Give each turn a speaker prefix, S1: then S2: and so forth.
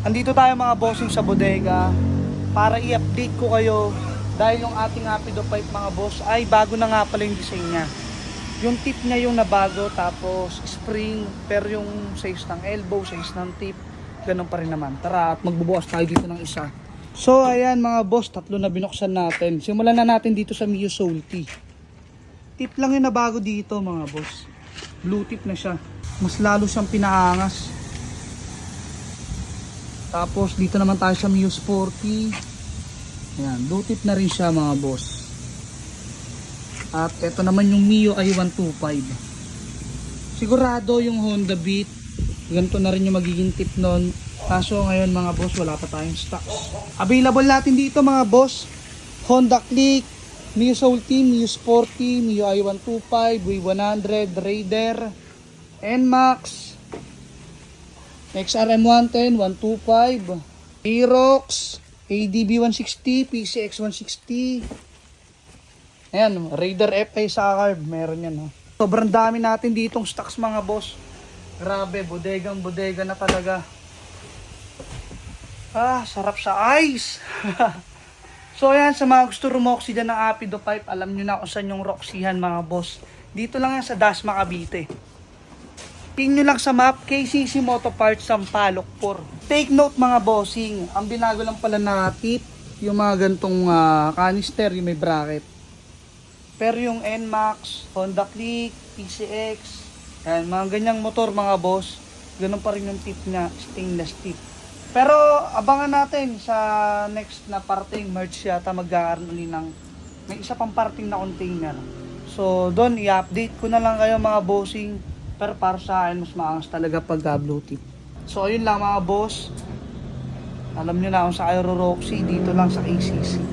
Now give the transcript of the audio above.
S1: Andito tayo mga bossing sa bodega para i-update ko kayo dahil yung ating Apido Pipe mga boss ay bago na nga pala yung design niya. Yung tip niya yung nabago, tapos spring, pero yung size ng elbow, size ng tip, ganun pa rin naman. Tara at magbubukas tayo dito ng isa. So ayan mga boss, 3 na binuksan natin. Simulan na natin dito sa Mio Salty. Tip lang yung nabago dito mga boss. Blue tip na siya. Mas lalo siyang pinaangas. Tapos dito naman tayo sa Mio Sporty. Ayan, blue tip na rin siya mga boss. At ito naman yung Mio i125. Sigurado yung Honda Beat, ganito na rin yung magiging tip nun. Kaso ngayon mga boss, wala pa tayong stocks. Available natin dito mga boss, Honda Click, Mio Salty, Mio Sporty, Mio i125, V100, Raider, NMAX, XRM 110, 125, Aerox, ADB 160, PCX 160. Ayan, Raider FA sa carb, meron yan. Ha? Sobrang dami natin ditong stocks mga boss. Grabe, bodegang bodega na talaga. Sarap sa ice. So ayan, sa mga gusto rumoxy dyan ng Apido Pipe, alam nyo na kung saan yung roxihan mga boss. Dito lang yan sa Dasma, Cavite. Pin nyo lang sa map, KCC Moto Parts, Sampaloc 4. Take note mga bossing, ang binago lang pala na tip, yung mga gantong canister, yung may bracket. Pero yung NMAX, Honda Click, PCX, yan, mga ganyang motor mga boss, ganun pa rin yung tip niya, stainless tip. Pero abangan natin sa next na parting merge yata magkakaroon ulit ng may isa pang parting na container. So doon i-update ko na lang kayo mga bossing. Pero para sa akin mas maangas talaga pag blue tip. So ayun lang mga boss. Alam nyo na kung sa Aero Roxy dito lang sa KCC.